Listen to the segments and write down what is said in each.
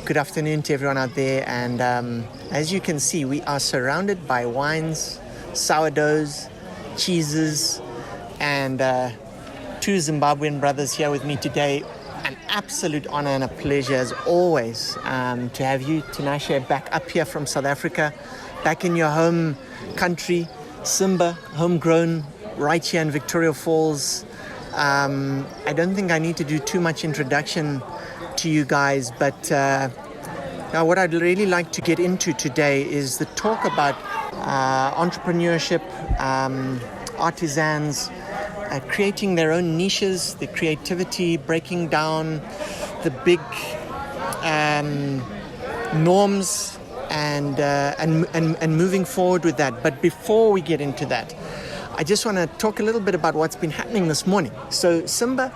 Good afternoon to everyone out there. And as you can see, we are surrounded by wines, sourdoughs, cheeses, and two Zimbabwean brothers here with me today. An absolute honor and a pleasure, as always, to have you, Tinashe, back up here from South Africa, back in your home country. Simba, homegrown, right here in Victoria Falls. I don't think I need to do too much introduction to you guys, but now what I'd really like to get into today is the talk about entrepreneurship, artisans, creating their own niches, the creativity, breaking down the big norms and moving forward with that. But before we get into that, I just want to talk a little bit about what's been happening this morning. So Simba,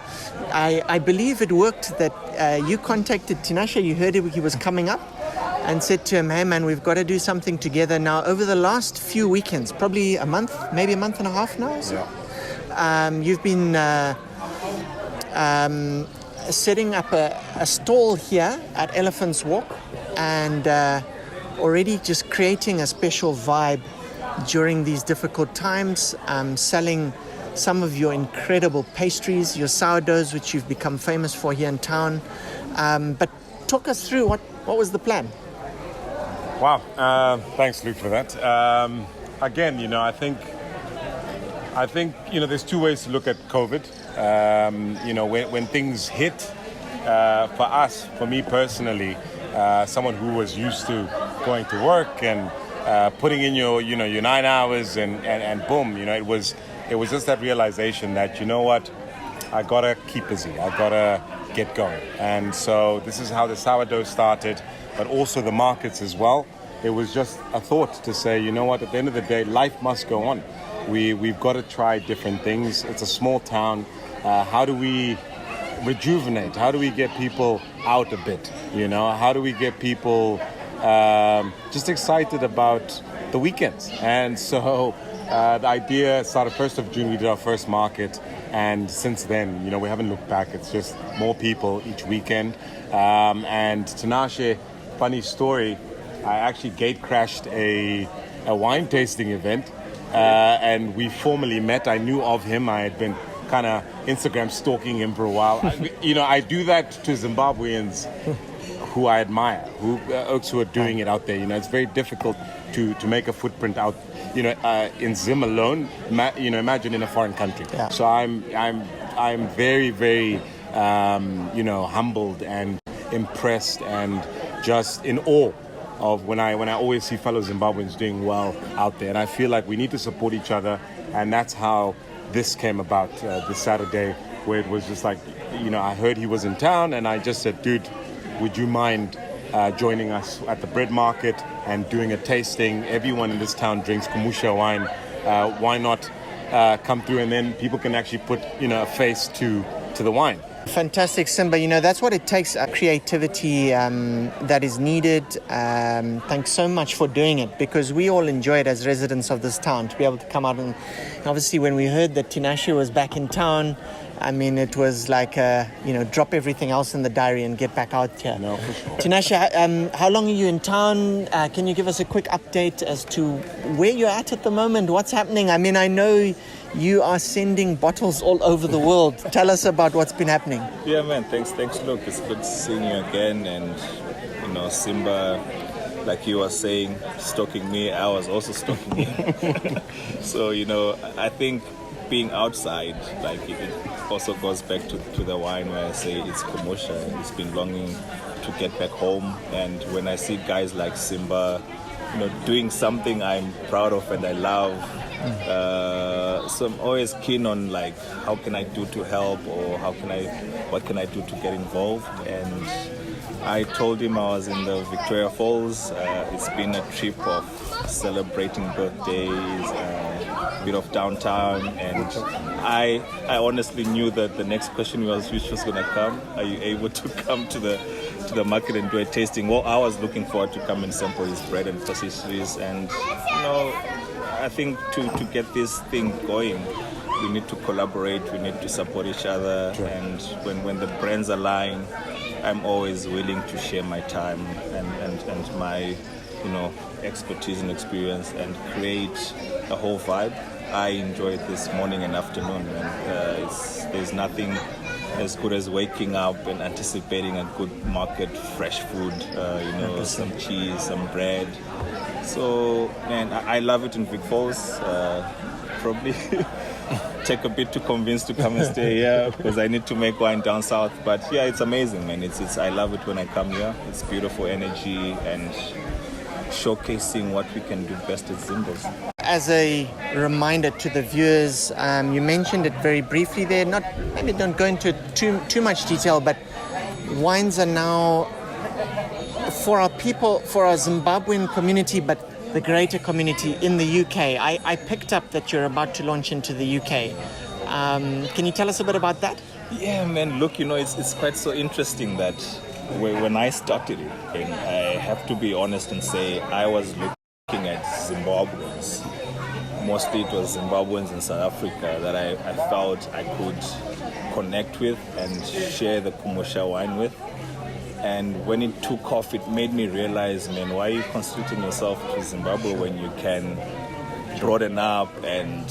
I believe it worked that you contacted Tinashe, you heard he was coming up, and said to him, hey man, we've got to do something together. Now, over the last few weekends, probably a month, maybe a month and a half now, so, you've been setting up a stall here at Elephant's Walk and already just creating a special vibe during these difficult times, selling some of your incredible pastries, your sourdoughs, which you've become famous for here in town. But talk us through what was the plan? Wow, thanks, Luke, for that. Again, I think there's two ways to look at COVID. When things hit, for us, for me personally, someone who was used to going to work and putting in your 9 hours and boom, it was just that realization that, I gotta keep busy, I gotta get going. And so this is how the sourdough started, but also the markets as well. It was just a thought to say, at the end of the day, life must go on. We've got to try different things. It's a small town. How do we rejuvenate? How do we get people out a bit? How do we get people just excited about the weekends? And so the idea started 1st of June. We did our first market, and since then, we haven't looked back. It's just more people each weekend. And Tinashe, funny story, I actually gate crashed a wine tasting event, and we formally met. I knew of him. I had been kind of Instagram stalking him for a while. I do that to Zimbabweans who I admire, who are doing it out there. It's very difficult to make a footprint out, in Zim alone. Imagine in a foreign country. Yeah. So I'm very, very, humbled and impressed and just in awe of when I always see fellow Zimbabweans doing well out there. And I feel like we need to support each other, and that's how this came about this Saturday, where it was just like, I heard he was in town, and I just said, dude, would you mind joining us at the bread market and doing a tasting? Everyone in this town drinks Kumusha wine. Why not come through, and then people can actually put a face to the wine. Fantastic, Simba. That's what it takes, creativity that is needed. Thanks so much for doing it, because we all enjoy it as residents of this town to be able to come out. And obviously when we heard that Tinashe was back in town, it was like, drop everything else in the diary and get back out here. No, for sure. Tinashe, how long are you in town? Can you give us a quick update as to where you're at the moment? What's happening? I know you are sending bottles all over the world. Tell us about what's been happening. Yeah, man. Thanks, Luke. It's good seeing you again. And, Simba, like you were saying, stalking me, I was also stalking him. So, I think being outside, it also goes back to the wine where I say it's Kumusha. It's been longing to get back home. And when I see guys like Simba, doing something I'm proud of and I love, so I'm always keen on how can I do to help, or what can I do to get involved. And I told him I was in the Victoria Falls. It's been a trip of celebrating birthdays, a bit of downtown, and I honestly knew that the next question which was going to come, are you able to come to the market and do a tasting? Well, I was looking forward to come and sample his bread and pastries, and I think to get this thing going, we need to collaborate, we need to support each other. Sure. And when the brands align, I'm always willing to share my time and my, expertise and experience and create a whole vibe. I enjoyed this morning and afternoon, and there's nothing as good as waking up and anticipating a good market, fresh food, some cheese, some bread. So, man, I love it in Vic Falls. Probably take a bit to convince to come and stay here because I need to make wine down south. But yeah, it's amazing, man. It's I love it when I come here. It's beautiful energy and showcasing what we can do best at Zimbos. As a reminder to the viewers, you mentioned it very briefly there. Maybe don't go into too much detail, but wines are now for our people, for our Zimbabwean community, but the greater community in the UK. I picked up that you're about to launch into the UK. Can you tell us a bit about that? Yeah, man. Look, it's quite so interesting that when I started it, and I have to be honest and say I was looking at Zimbabweans. Mostly it was Zimbabweans in South Africa that I felt I could connect with and share the Kumusha wine with. And when it took off, it made me realize, man, why are you constricting yourself to Zimbabwe when you can broaden up and,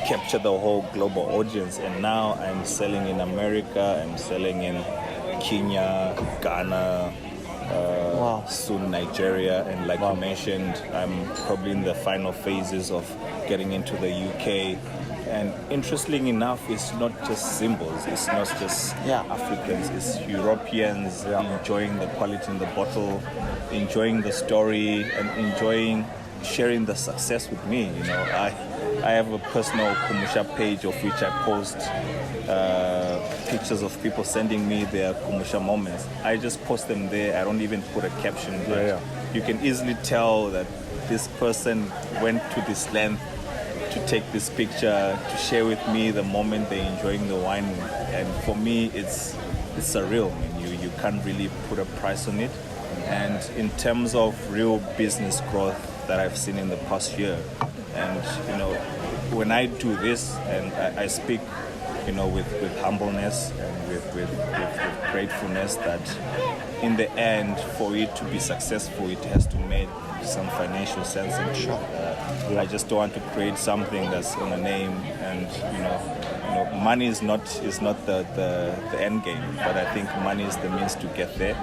capture the whole global audience? And now I'm selling in America, I'm selling in Kenya, Ghana, Wow. soon Nigeria, and like you mentioned, I'm probably in the final phases of getting into the UK. And interestingly enough, it's not just Zimbos, it's not just Africans, it's Europeans enjoying the quality in the bottle, enjoying the story, and enjoying sharing the success with me. I have a personal Kumusha page of which I post pictures of people sending me their Kumusha moments. I just post them there. I don't even put a caption. But you can easily tell that this person went to this length to take this picture, to share with me the moment they're enjoying the wine. And for me, it's surreal. I mean, you can't really put a price on it. And in terms of real business growth that I've seen in the past year, and when I do this, and I speak, with humbleness and with gratefulness, that in the end, for it to be successful, it has to make some financial sense. And I just don't want to create something that's on a name, and money is not the end game, but I think money is the means to get there.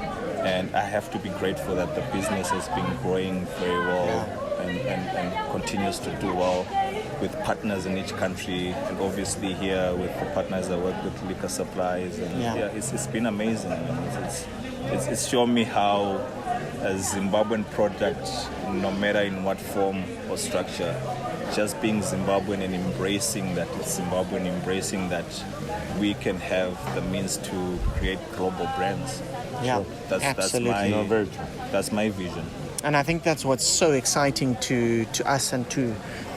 And I have to be grateful that the business has been growing very well and continues to do well with partners in each country, and obviously here with the partners that work with liquor supplies. And it's been amazing. It's shown me how a Zimbabwean product, no matter in what form or structure, just being Zimbabwean and embracing that it's Zimbabwean, embracing that we can have the means to create global brands. Yeah, so absolutely. That's my vision. And I think that's what's so exciting to us and to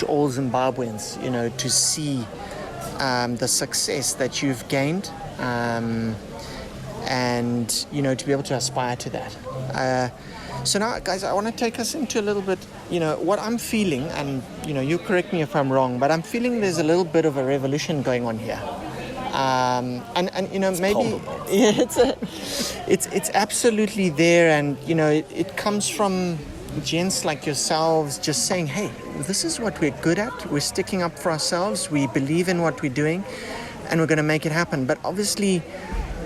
all Zimbabweans, to see the success that you've gained, and to be able to aspire to that. So now, guys, I want to take us into a little bit, what I'm feeling, and you correct me if I'm wrong, but I'm feeling there's a little bit of a revolution going on here. It's maybe it's absolutely there, and it comes from gents like yourselves just saying, hey, this is what we're good at, we're sticking up for ourselves, we believe in what we're doing, and we're going to make it happen. But obviously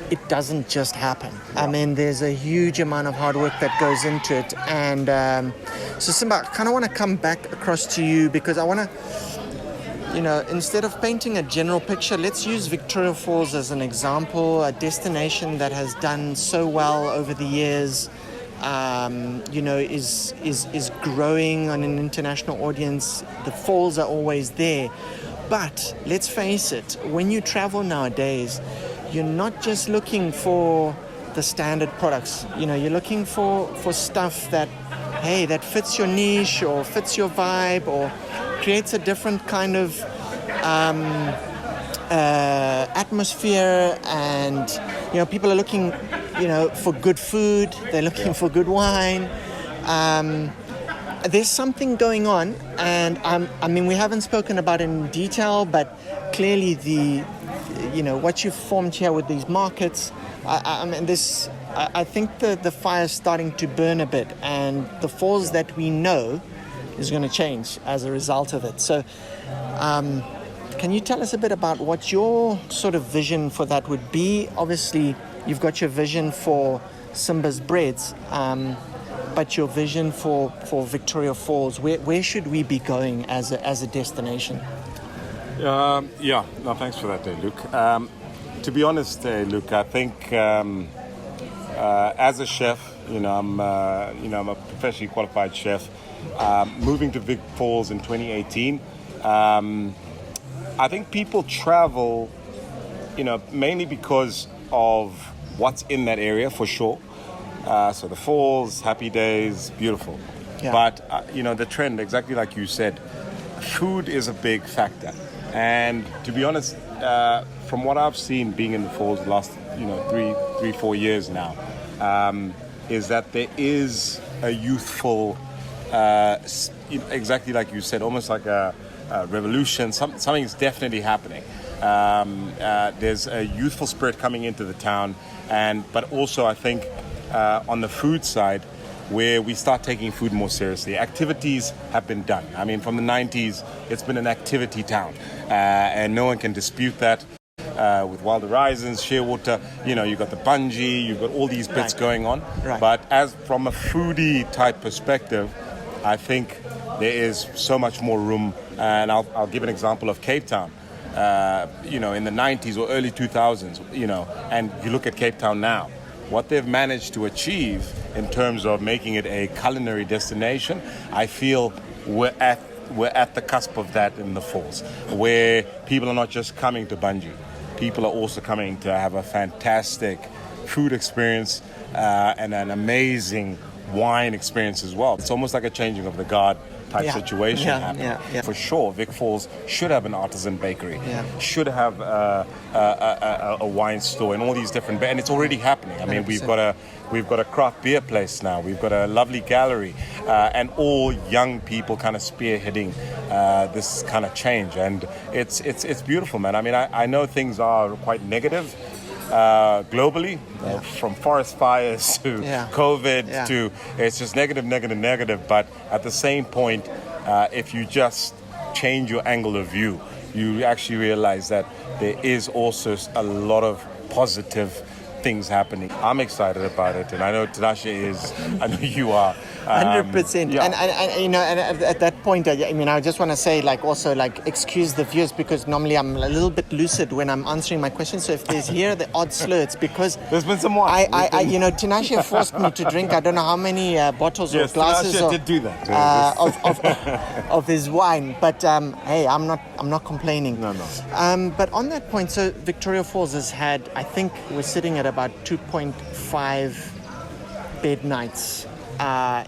it doesn't just happen. I mean, there's a huge amount of hard work that goes into it. And so Simba, I kind of want to come back across to you, because I want to, instead of painting a general picture, let's use Victoria Falls as an example, a destination that has done so well over the years, is growing on an international audience. The falls are always there. But let's face it, when you travel nowadays, you're not just looking for the standard products. You're looking for stuff that, hey, that fits your niche or fits your vibe or creates a different kind of atmosphere. And people are looking for good food, they're looking for good wine, there's something going on, and I mean, we haven't spoken about it in detail, but clearly what you've formed here with these markets, I mean, I think the fire's starting to burn a bit, and the falls that we know is going to change as a result of it. So, can you tell us a bit about what your sort of vision for that would be? Obviously, you've got your vision for Simba's breads, but your vision for Victoria Falls, where should we be going as a destination? Thanks for that, Luke. To be honest, Luke, I think as a chef, I'm a professionally qualified chef. Moving to Vic Falls in 2018, I think people travel, mainly because of what's in that area, for sure. So the falls, happy days, beautiful. Yeah. But, the trend, exactly like you said, food is a big factor. And to be honest, from what I've seen being in the falls the last, 3-4 years now, is that there is a youthful, exactly like you said, almost like a revolution. Something's definitely happening. There's a youthful spirit coming into the town, but also I think on the food side, where we start taking food more seriously. Activities have been done. I mean, from the 90s, it's been an activity town, and no one can dispute that. With Wild Horizons, Shearwater, you've got the bungee, you've got all these bits going on. Right. But as from a foodie type perspective, I think there is so much more room. And I'll give an example of Cape Town. In the 90s or early 2000s, and you look at Cape Town now, what they've managed to achieve in terms of making it a culinary destination, I feel we're at the cusp of that in the falls, where people are not just coming to bungee, people are also coming to have a fantastic food experience and an amazing wine experience as well. It's almost like a changing of the guard type situation happening. Yeah. For sure, Vic Falls should have an artisan bakery, should have a wine store and all these different, and it's already happening. I mean, 100%. We've got a craft beer place now. We've got a lovely gallery, and all young people kind of spearheading this kind of change, and it's beautiful, man. I mean, I know things are quite negative. Globally, from forest fires to COVID to it's just negative. But at the same point, if you just change your angle of view, you actually realize that there is also a lot of positive things happening. I'm excited about it, and I know Tinashe is. I know you are. 100%. And at that point, I just want to say, excuse the viewers, because normally I'm a little bit lucid when I'm answering my questions. So if there's here the odd slur, it's because there's been some wine. Tinashe forced me to drink I don't know how many bottles or glasses did do that. of his wine. But hey, I'm not complaining. No. But on that point, so Victoria Falls has had, I think we're sitting at about 2.5 bed nights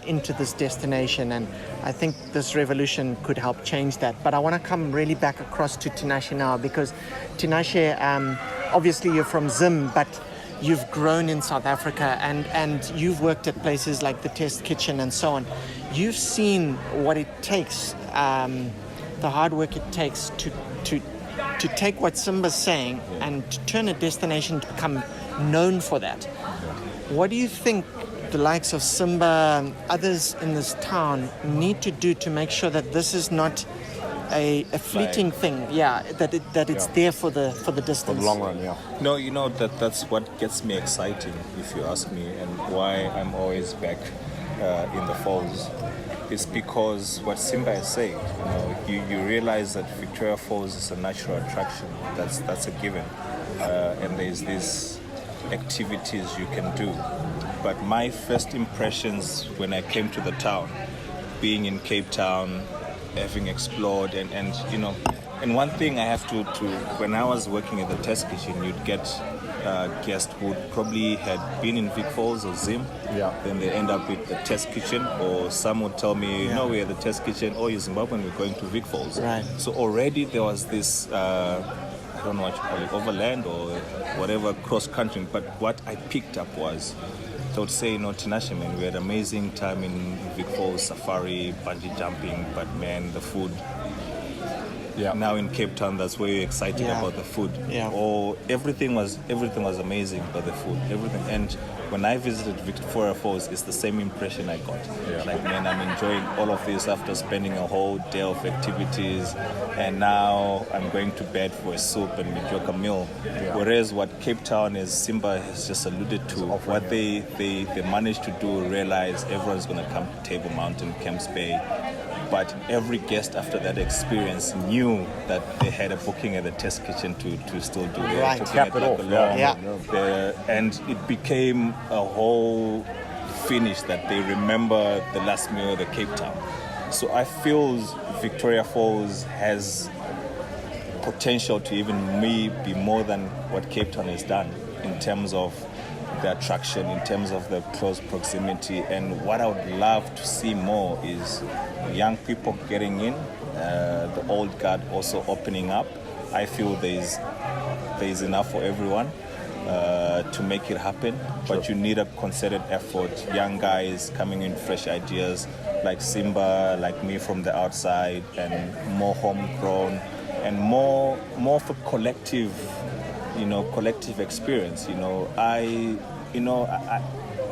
into this destination, and I think this revolution could help change that. But I want to come really back across to Tinashe now, because Tinashe, obviously you're from Zim, but you've grown in South Africa, and you've worked at places like the Test Kitchen and so on. You've seen what it takes, the hard work it takes to take what Simba's saying and to turn a destination to become known for that. What do you think the likes of Simba and others in this town need to do to make sure that this is not a fleeting thing? That it's there for the distance, for the long run. No, that's what gets me exciting, if you ask me, and why I'm always back in the falls. It's because what Simba has said, you realize that Victoria Falls is a natural attraction. That's a given, and there's these activities you can do. But my first impressions when I came to the town, being in Cape Town, having explored, and one thing I have to when I was working at the Test Kitchen, you'd get guests who probably had been in Vic Falls or Zim, then they end up with the Test Kitchen, or some would tell me, no, we're at the Test Kitchen, oh, you're Zimbabwean, we're going to Vic Falls. Right. So already there was this, I don't know what you call it, overland or whatever, cross-country, but what I picked up was they would say, Tinashe, man, we had amazing time in Vic Falls, safari, bungee jumping, but man, the food. Yeah. Now in Cape Town, that's where you're excited about the food. Yeah. Or everything was amazing, but the food, everything. And when I visited Victoria Falls, it's the same impression I got. Yeah. Like, man, I'm enjoying all of this after spending a whole day of activities, and now I'm going to bed for a soup and Nyamudoka meal. Yeah. Whereas what Cape Town, as Simba has just alluded to, what they managed to do, realize everyone's going to come to Table Mountain, Camps Bay. But every guest after that experience knew that they had a booking at the test kitchen to still do their Right. cooking Cap at it off. Yeah. and it became a whole finish that they remember the last meal at the Cape Town. So I feel Victoria Falls has potential to even be more than what Cape Town has done in terms of the attraction, in terms of the close proximity. And what I would love to see more is young people getting in, the old guard also opening up. I feel there's enough for everyone to make it happen, but you need a concerted effort. Young guys coming in, fresh ideas, like Simba, like me from the outside, and more homegrown, and more of a collective experience.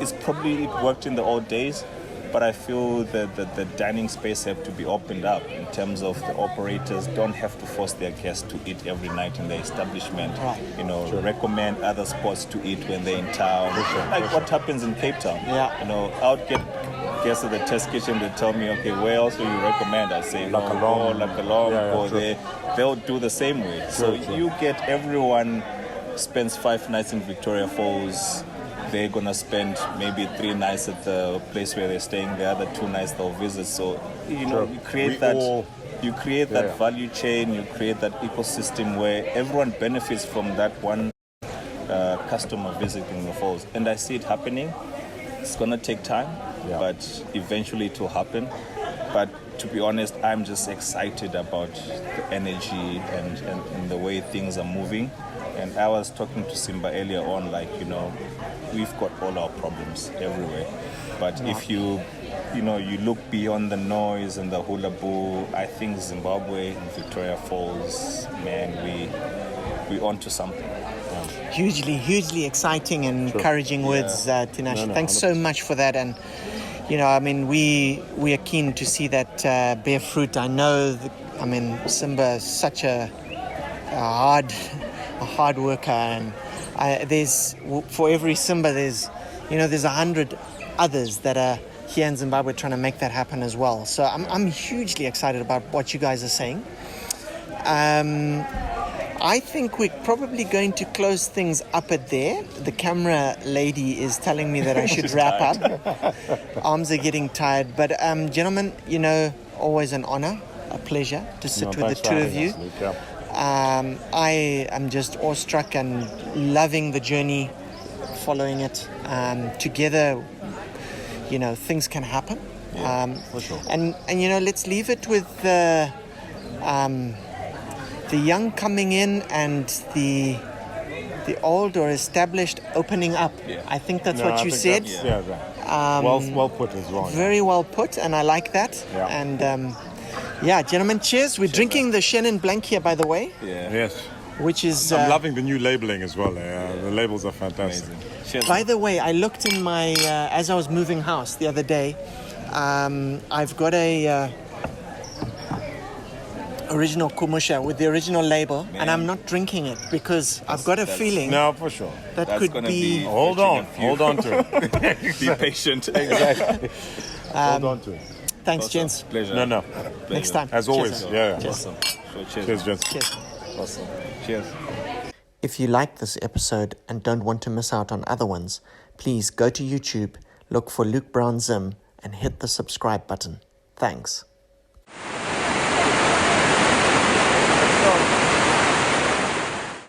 It's probably it worked in the old days, but I feel that the dining space have to be opened up in terms of the operators don't have to force their guests to eat every night in the establishment. Right. Recommend other spots to eat when they're in town. What happens in Cape Town. Yeah. I would get guests at the test kitchen to tell me, okay, where else do you recommend? I'll say, go there. They'll do the same way. So you get everyone spends 5 nights in Victoria Falls. They're gonna spend maybe 3 nights at the place where they're staying. The other 2 nights they'll visit. So you create that value chain. You create that ecosystem where everyone benefits from that one customer visiting the falls. And I see it happening. It's gonna take time, but eventually it will happen. But to be honest, I'm just excited about the energy and the way things are moving. And I was talking to Simba earlier on, we've got all our problems everywhere. But if you look beyond the noise and the hula boo, I think Zimbabwe and Victoria Falls, man, we onto something. Hugely exciting and encouraging words, Tinashe. Thanks so much for that. And we are keen to see that bear fruit. I know Simba is such a hard worker, and there's for every Simba there's 100 others that are here in Zimbabwe trying to make that happen as well. So I'm hugely excited about what you guys are saying. I think we're probably going to close things up at there. The camera lady is telling me that I should wrap up. Arms are getting tired. But gentlemen, always an honor, a pleasure to sit with the two of you. I am just awestruck and loving the journey, following it. Together, things can happen. For sure. And let's leave it with the young coming in and the old or established opening up. I think that's what you said. Well put as well. Very well put, and I like that. Yeah. And gentlemen, cheers. We're drinking the Chenin Blanc here, by the way. Yeah. Yes. Which is... I'm loving the new labeling as well. The labels are fantastic. Cheers. By the way, I looked in my... as I was moving house the other day, I've got a... original kumusha with the original label, and I'm not drinking it because I've got a feeling No, for sure. that That's could gonna be... Hold on to it. Be patient. Exactly. Hold on to it. Thanks, Awesome. gents. Pleasure. No. Next time. As always. Cheers. Yeah. Awesome. So cheers. Cheers, gents. Cheers. Awesome. Cheers. If you like this episode and don't want to miss out on other ones, please go to YouTube, look for Luke Brown Zim, and hit the subscribe button. Thanks.